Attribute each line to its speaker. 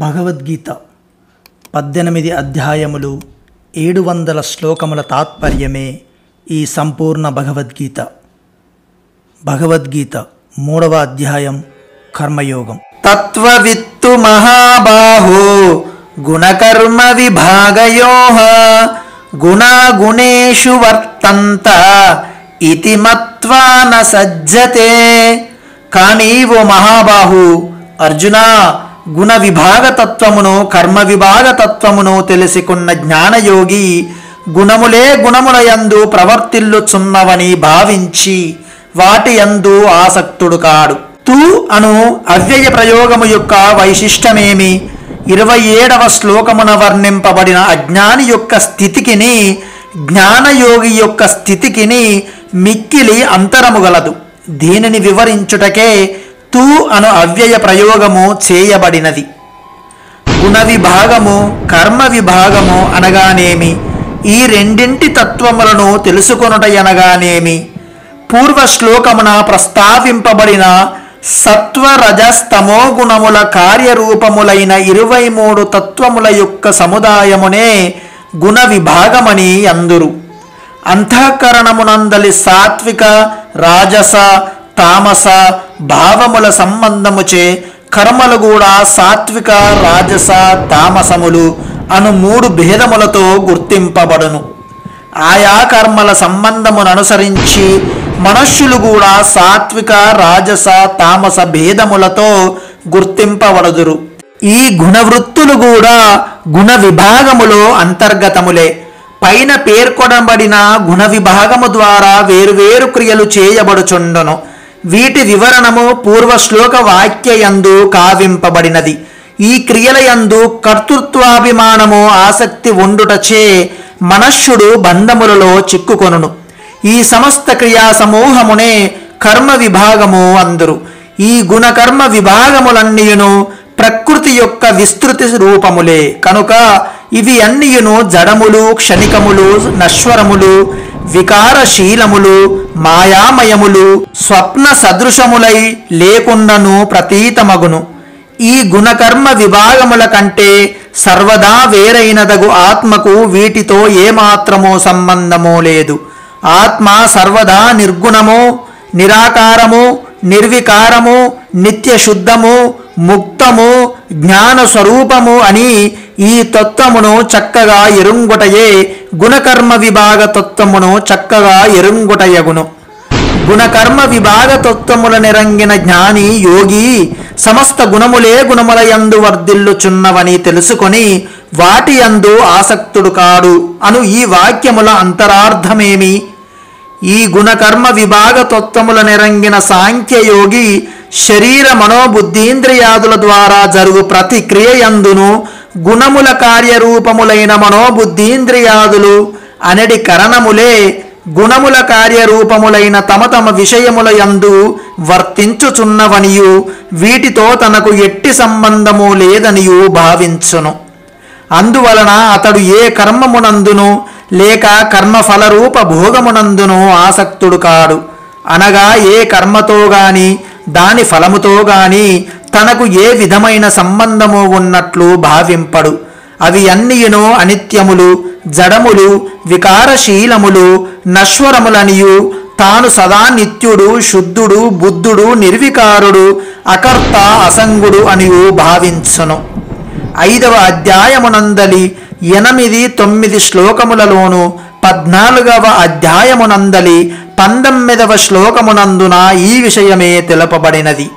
Speaker 1: భగవద్గీత 18 అధ్యాయములు 700 శ్లోకముల తాత్పర్యమే ఈ సంపూర్ణ భగవద్గీత. భగవద్గీత 3వ అధ్యాయం కర్మయోగం. తత్వవిత్తు మహాబాహో గుణకర్మ విభాగయోః గుణాగుణేషు వర్తంత ఇతి మత్వా న సజ్జతే. కానీ ఓ మహాబాహు అర్జున, గుణ విభాగ తత్వమును కర్మ విభాగ తత్వమును తెలుసుకున్న జ్ఞానయోగి గుణములే గుణములయందు ప్రవర్తిల్లుచున్నవని భావించి వాటి యందు ఆసక్తుడు కాడు. తు అను అవ్యయ ప్రయోగము యొక్క వైశిష్టమేమి? 27వ శ్లోకమున వర్ణింపబడిన అజ్ఞాని యొక్క స్థితికిని జ్ఞానయోగి యొక్క స్థితికిని మిక్కిలి అంతరము గలదు. దీనిని వివరించుటకే తు అను అవ్యయ ప్రయోగము చేయబడినది. గుణ విభాగము కర్మ విభాగము అనగానేమి? ఈ రెండింటి తత్వములను తెలుసుకొనుట అనగానేమి? పూర్వ శ్లోకమున ప్రస్తావింపబడిన సత్వ రజస్తమో గుణముల కార్యరూపములైన 23 తత్వముల యొక్క సముదాయమునే గుణ విభాగమని అందురు. అంతఃకరణమునందలి సాత్విక రాజస తామస భావముల సంబంధముచే కర్మలు కూడా సాత్విక రాజస తామసములు అను 3 భేదములతో గుర్తింపబడును. ఆయా కర్మల సంబంధమును అనుసరించి మనుష్యులు కూడా సాత్విక రాజస తామస భేదములతో గుర్తింపబడుదురు. ఈ గుణవృత్తులు కూడా గుణ విభాగములో అంతర్గతములే. పైన పేర్కొనబడిన గుణ విభాగము ద్వారా వేరువేరు క్రియలు చేయబడుచుండును. వీటి వివరణము పూర్వ శ్లోక వాక్యయందు కావింపబడినది. ఈ క్రియలయందు కర్తృత్వాభిమానము ఆసక్తి ఉండుటచే మనష్యుడు బంధములలో చిక్కుకొనును. ఈ సమస్త క్రియా సమూహమునే కర్మ విభాగము అందురు. ఈ గుణకర్మ విభాగములన్నీయును ప్రకృతి యొక్క విస్తృతి రూపములే కనుక ఇవి అన్నియును జడములు, క్షణికములు, నశ్వరములు, వికారశీలములు, మాయామయములు, స్వప్న సదృశములై లేకున్నను ప్రతీతమగును. ఈ గుణకర్మ విభాగముల కంటే సర్వదా వేరైనదగు ఆత్మకు వీటితో ఏమాత్రమూ సంబంధము లేదు. ఆత్మ సర్వదా నిర్గుణము, నిరాకారము, నిర్వికారము, నిత్యశుద్ధము, ముక్తము, జ్ఞాన స్వరూపము అని ఈ తత్వమును చక్కగా ఎరుంగుటయే గుణకర్మ విభాగ తత్వమును చక్కగా ఎరుంగుటయగును. గుణకర్మ విభాగ తత్వముల నిరంగిన జ్ఞాని యోగి సమస్త గుణములే గుణములయందు వర్ధిల్లుచున్నవని తెలుసుకొని వాటి యందు ఆసక్తుడు కాడు అను ఈ వాక్యముల అంతరార్థమేమి? ఈ గుణకర్మ విభాగ తత్వముల నిరంగిన సాంఖ్యయోగి శరీర మనోబుద్ధీంద్రియాదుల ద్వారా జరుగు ప్రతి క్రియయందును గుణముల కార్యరూపములైన మనోబుద్ధీంద్రియాదులు అనడి కరణములే గుణముల కార్యరూపములైన తమ తమ విషయముల యందు వర్తించుచున్నవనియు వీటితో తనకు ఎట్టి సంబంధము లేదనియు భావించును. అందువలన అతడు ఏ కర్మమునందును లేక కర్మఫలరూప భోగమునందును ఆసక్తుడు కాడు. అనగా ఏ కర్మతో గాని దాని ఫలముతో గాని తనకు ఏ విధమైన సంబంధము ఉన్నట్లు భావింపడు. అవి అన్నియును అనిత్యములు, జడములు, వికారశీలములు, నశ్వరములనియు తాను సదా నిత్యుడు, శుద్ధుడు, బుద్ధుడు, నిర్వికారుడు, అకర్త, అసంగుడు అనియు భావించును. 5వ అధ్యాయమునందలి 8, 9 శ్లోకములలోను 14వ అధ్యాయమునందలి 19వ శ్లోకమునందున ఈ విషయమే తెలుపబడినది.